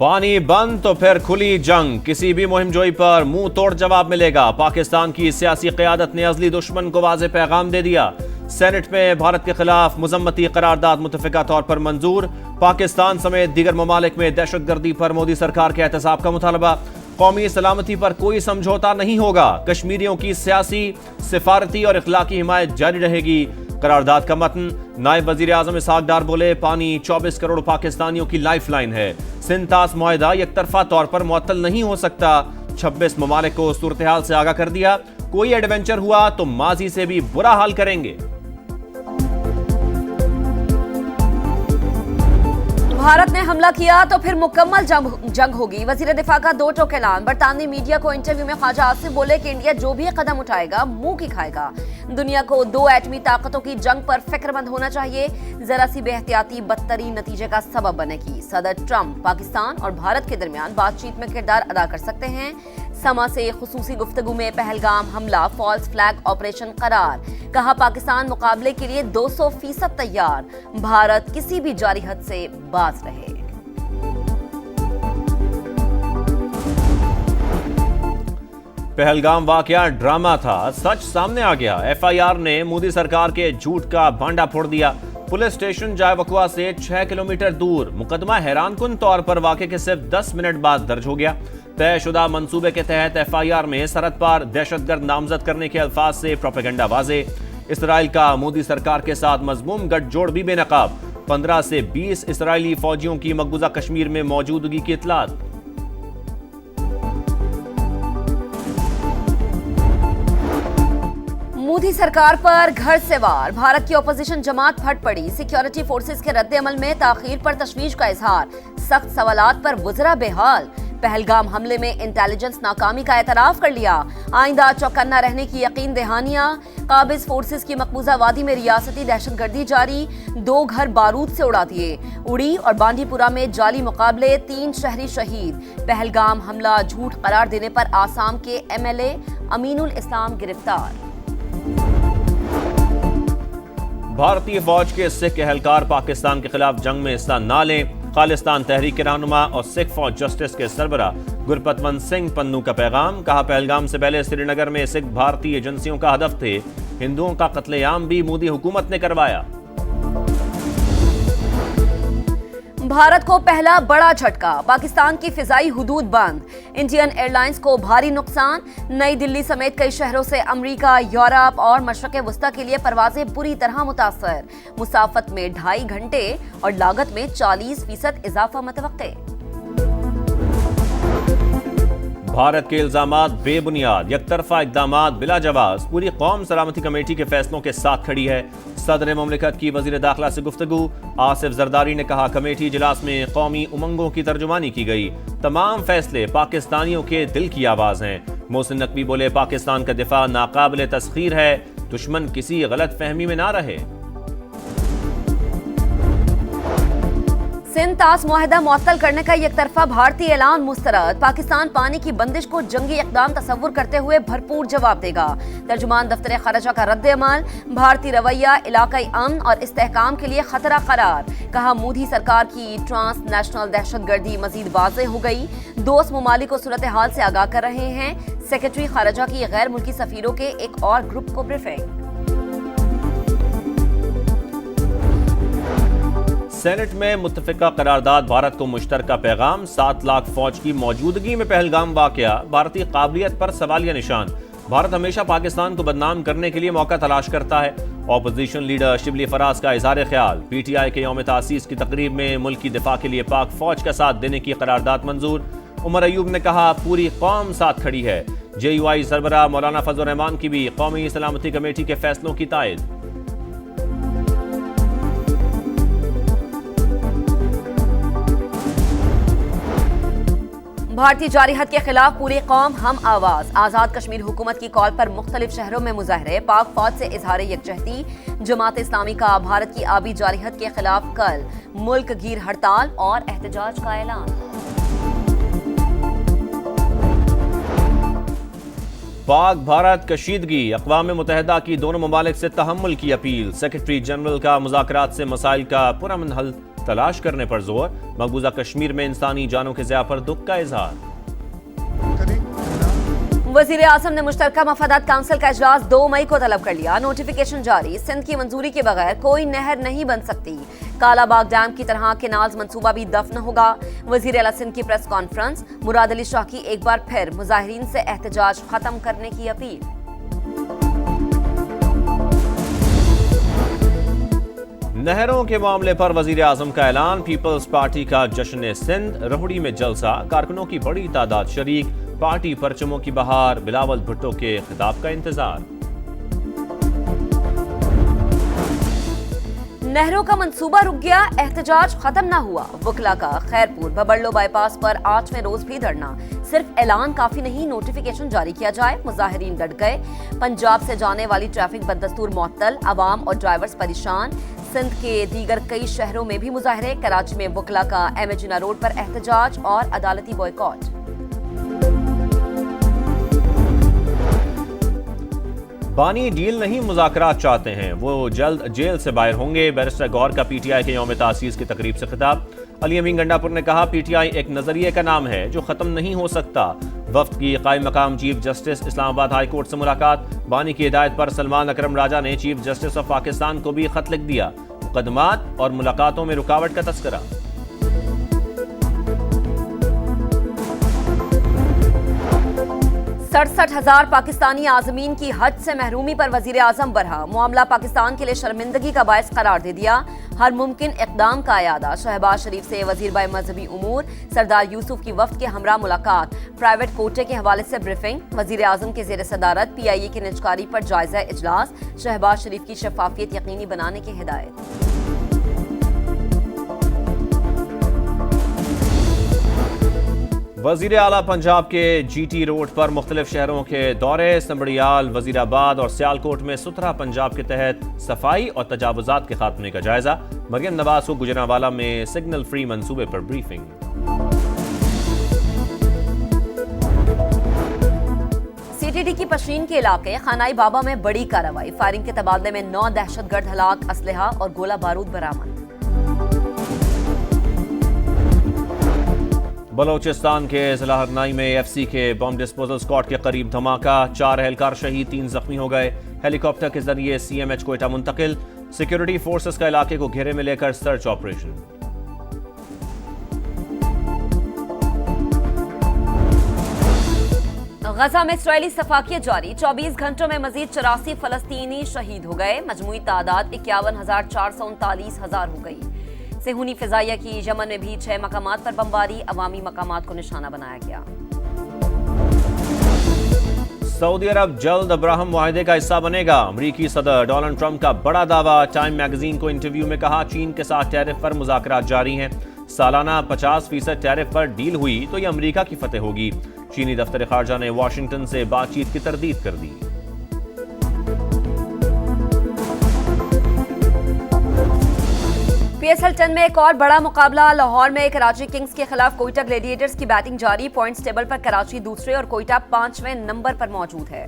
پانی بند تو پھر کھلی جنگ، کسی بھی مہم جوئی پر منہ توڑ جواب ملے گا۔ پاکستان کی سیاسی قیادت نے ازلی دشمن کو واضح پیغام دے دیا۔ سینٹ میں بھارت کے خلاف مذمتی قرارداد متفقہ طور پر منظور۔ پاکستان سمیت دیگر ممالک میں دہشت گردی پر مودی سرکار کے احتساب کا مطالبہ۔ قومی سلامتی پر کوئی سمجھوتا نہیں ہوگا، کشمیریوں کی سیاسی، سفارتی اور اخلاقی حمایت جاری رہے گی۔ قرارداد کا متن، نائب وزیر اعظم اسحاق ڈار بولے پانی 24 کروڑ پاکستانیوں کی لائف لائن ہے۔ سنتاس معاہدہ یک طرفہ طور پر معطل نہیں ہو سکتا۔ 26 ممالک کو صورتحال سے آگاہ کر دیا، کوئی ایڈونچر ہوا تو ماضی سے بھی برا حال کریں گے۔ بھارت نے حملہ کیا تو پھر مکمل جنگ ہوگی، وزیر دفاع کا دو ٹوک اعلان۔ برطانوی میڈیا کو انٹرویو میں خواجہ آصف بولے کہ انڈیا جو بھی قدم اٹھائے گا منہ کی کھائے گا۔ دنیا کو دو ایٹمی طاقتوں کی جنگ پر فکر مند ہونا چاہیے، ذرا سی بے احتیاطی بدترین نتیجے کا سبب بنے گی۔ صدر ٹرمپ پاکستان اور بھارت کے درمیان بات چیت میں کردار ادا کر سکتے ہیں۔ سما سے خصوصی گفتگو میں پہلگام حملہ فالس فلیگ آپریشن قرار، کہا پاکستان مقابلے کے لیے 200% تیار، بھارت کسی بھی جاری حد سے باز رہے۔ پہلگام واقعہ ڈرامہ تھا، سچ سامنے آ گیا۔ ایف آئی آر نے مودی سرکار کے جھوٹ کا بھانڈا پھوڑ دیا۔ پولیس اسٹیشن جائے وقوع سے 6 کلومیٹر دور، مقدمہ حیران کن طور پر واقعے کے صرف 10 منٹ بعد درج ہو گیا۔ طے شدہ منصوبے کے تحت ایف آئی آر میں سرحد پر دہشت گرد نامزد کرنے کے الفاظ سے پروپیگنڈا واضح۔ اسرائیل کا مودی سرکار کے ساتھ مذموم گٹھ جوڑ بھی بے نقاب۔ 15 سے 20 اسرائیلی فوجیوں کی مقبوضہ کشمیر میں موجودگی کی اطلاعات۔ مودی سرکار پر گھر سے وار، بھارت کی اپوزیشن جماعت پھٹ پڑی۔ سیکیورٹی فورسز کے رد عمل میں تاخیر پر تشویش کا اظہار، سخت سوالات پر وزراء بے حال۔ پہلگام حملے میں انٹیلیجنس ناکامی کا اعتراف کر لیا، آئندہ چوکنا رہنے کی یقین دہانیاں۔ قابض فورسز کی مقبوضہ وادی میں ریاستی دہشت گردی جاری، 2 گھر بارود سے اڑا دیے۔ اڑی اور بانڈی پورہ میں جعلی مقابلے، 3 شہری شہید۔ پہلگام حملہ جھوٹ قرار دینے پر آسام کے ایم ایل اے امین الاسلام گرفتار۔ بھارتی فوج کے سکھ اہلکار پاکستان کے خلاف جنگ میں حصہ نہ لیں، خالستان تحریک کے رہنما اور سکھ فوج جسٹس کے سربراہ گرپتونت سنگھ پنو کا پیغام، کہا پہلگام سے پہلے سری نگر میں سکھ بھارتی ایجنسیوں کا ہدف تھے، ہندوؤں کا قتل عام بھی مودی حکومت نے کروایا۔ بھارت کو پہلا بڑا جھٹکا، پاکستان کی فضائی حدود بند، انڈین ایئر لائنز کو بھاری نقصان۔ نئی دلی سمیت کئی شہروں سے امریکہ، یورپ اور مشرق وسطی کے لیے پروازیں بری طرح متاثر، مسافت میں 2.5 گھنٹے اور لاگت میں 40% اضافہ متوقع۔ بھارت کے الزامات بے بنیاد، یک طرفہ اقدامات بلا جواز، پوری قوم سلامتی کمیٹی کے فیصلوں کے ساتھ کھڑی ہے۔ صدر مملکت کی وزیر داخلہ سے گفتگو، آصف زرداری نے کہا کمیٹی اجلاس میں قومی امنگوں کی ترجمانی کی گئی، تمام فیصلے پاکستانیوں کے دل کی آواز ہیں۔ محسن نقوی بولے پاکستان کا دفاع ناقابل تسخیر ہے، دشمن کسی غلط فہمی میں نہ رہے۔ سنتاس معاہدہ معطل کرنے کا یک طرفہ بھارتی اعلان مسترد، پاکستان پانی کی بندش کو جنگی اقدام تصور کرتے ہوئے بھرپور جواب دے گا۔ ترجمان دفتر خارجہ کا رد عمل، بھارتی رویہ علاقائی امن اور استحکام کے لیے خطرہ قرار، کہا مودی سرکار کی ٹرانس نیشنل دہشت گردی مزید واضح ہو گئی، دوست ممالک کو صورتحال سے آگاہ کر رہے ہیں۔ سیکرٹری خارجہ کی غیر ملکی سفیروں کے ایک اور گروپ کو بریفنگ۔ سینٹ میں متفقہ قرارداد، بھارت کو مشترکہ پیغام، 7 لاکھ فوج کی موجودگی میں پہلگام واقعہ، بھارتی قابلیت پر سوالیہ نشان۔ بھارت ہمیشہ پاکستان کو بدنام کرنے کے لیے موقع تلاش کرتا ہے، اپوزیشن لیڈر شبلی فراز کا اظہار خیال۔ پی ٹی آئی کے یوم تاسیس کی تقریب میں ملک کی دفاع کے لیے پاک فوج کا ساتھ دینے کی قرارداد منظور۔ عمر ایوب نے کہا پوری قوم ساتھ کھڑی ہے۔ جے یو آئی سربراہ مولانا فضل الرحمان کی بھی قومی سلامتی کمیٹی کے فیصلوں کی تائید۔ بھارتی جارحیت کے خلاف پوری قوم ہم آواز، آزاد کشمیر حکومت کی کال پر مختلف شہروں میں مظاہرے، پاک فوج سے اظہار یکجہتی۔ جماعت اسلامی کا بھارت کی آبی جارحیت کے خلاف کل ملک گیر ہڑتال اور احتجاج کا اعلان۔ پاک بھارت کشیدگی، اقوام متحدہ کی دونوں ممالک سے تحمل کی اپیل۔ سیکرٹری جنرل کا مذاکرات سے مسائل کا پرامن حل تلاش کرنے پر زور، مقبوضہ کشمیر میں انسانی جانوں کے ضیاع پر دکھ کا اظہار۔ وزیر اعظم نے مشترکہ مفادات کونسل کا اجلاس 2 مئی کو طلب کر لیا، نوٹیفیکیشن جاری، سندھ کی منظوری کے بغیر کوئی نہر نہیں بن سکتی، کالا باغ ڈیم کی طرح کینالز منصوبہ بھی دفن ہوگا۔ وزیر اعلیٰ سندھ کی پریس کانفرنس، مراد علی شاہ کی ایک بار پھر مظاہرین سے احتجاج ختم کرنے کی اپیل۔ نہروں کے معاملے پر وزیر اعظم کا اعلان، پیپلز پارٹی کا جشن سندھ، روہڑی میں جلسہ، کارکنوں کی بڑی تعداد شریک، پارٹی پرچموں کی بہار، بلاول بھٹو کے خطاب کا انتظار۔ نہروں کا منصوبہ رک گیا، احتجاج ختم نہ ہوا، وکلا کا خیرپور ببرلو بائی پاس پر 8ویں روز بھی دھرنا، صرف اعلان کافی نہیں، نوٹیفیکیشن جاری کیا جائے، مظاہرین ڈٹ گئے، پنجاب سے جانے والی ٹریفک بدستور معطل، عوام اور ڈرائیورز پریشان، سندھ کے دیگر کئی شہروں میں بھی مظاہرے، کراچی میں وکلا کا ایم اے جناح روڈ پر احتجاج اور عدالتی بوائیکاٹ۔ بانی ڈیل نہیں مذاکرات چاہتے ہیں، وہ جلد جیل سے باہر ہوں گے، بیرسٹر گور کا پی ٹی آئی کے یوم تاسیس کی تقریب سے خطاب۔ علی امین گنڈا پور نے کہا، پی ٹی آئی ایک نظریے کا نام ہے جو ختم نہیں ہو سکتا۔ وفد کی قائم مقام چیف جسٹس اسلام آباد ہائی کورٹ سے ملاقات، بانی کی ہدایت پر سلمان اکرم راجہ نے چیف جسٹس آف پاکستان کو بھی خط لکھ دیا، مقدمات اور ملاقاتوں میں رکاوٹ کا تذکرہ۔ 67,000 پاکستانی عازمین کی حج سے محرومی پر وزیر اعظم برہم، معاملہ پاکستان کے لیے شرمندگی کا باعث قرار دے دیا، ہر ممکن اقدام کا اعادہ۔ شہباز شریف سے وزیر بائے مذہبی امور سردار یوسف کی وفد کے ہمراہ ملاقات، پرائیویٹ کوٹے کے حوالے سے بریفنگ، وزیر اعظم کے زیر صدارت پی آئی اے کی نجکاری پر جائزہ اجلاس، شہباز شریف کی شفافیت یقینی بنانے کی ہدایت۔ وزیر اعلیٰ پنجاب کے جی ٹی روڈ پر مختلف شہروں کے دورے، سنبڑیال، وزیر آباد اور سیالکوٹ میں ستھرا پنجاب کے تحت صفائی اور تجاوزات کے خاتمے کا جائزہ، مریم نواز کو گجرانوالہ میں سگنل فری منصوبے پر بریفنگ۔ سی ٹی ڈی کی پشین کے علاقے خانائی بابا میں بڑی کارروائی، فائرنگ کے تبادلے میں 9 دہشت گرد ہلاک، اسلحہ اور گولہ بارود برآمد۔ بلوچستان کے ضلع ہرنائی میں ایف سی کے بم ڈسپوزل اسکواڈ کے قریب دھماکہ، 4 اہلکار شہید، 3 زخمی ہو گئے، ہیلی کاپٹر کے ذریعے سی ایم ایچ کوئٹہ منتقل، سیکیورٹی فورسز کا علاقے کو گھیرے میں لے کر سرچ آپریشن۔ غزہ میں اسرائیلی صفاقیت جاری، 24 گھنٹوں میں مزید 84 فلسطینی شہید ہو گئے، مجموعی تعداد 51,439 ہو گئی۔ صہیونی فضائیہ کی یمن میں بھی 6 مقامات پر بمباری، عوامی مقامات کو نشانہ بنایا گیا۔ سعودی عرب جلد ابراہم معاہدے کا حصہ بنے گا، امریکی صدر ڈونلڈ ٹرمپ کا بڑا دعویٰ، ٹائم میگزین کو انٹرویو میں کہا، چین کے ساتھ ٹیرف پر مذاکرات جاری ہیں، سالانہ 50% ٹیرف پر ڈیل ہوئی تو یہ امریکہ کی فتح ہوگی، چینی دفتر خارجہ نے واشنگٹن سے بات چیت کی تردید کر دی۔ پی ایس ایل 10 میں ایک اور بڑا مقابلہ، لاہور میں کراچی کنگز کے خلاف کوئٹہ گلیڈیٹرز کی بیٹنگ جاری، پوائنٹس ٹیبل پر کراچی دوسرے اور کوئٹہ 5ویں نمبر پر موجود ہے۔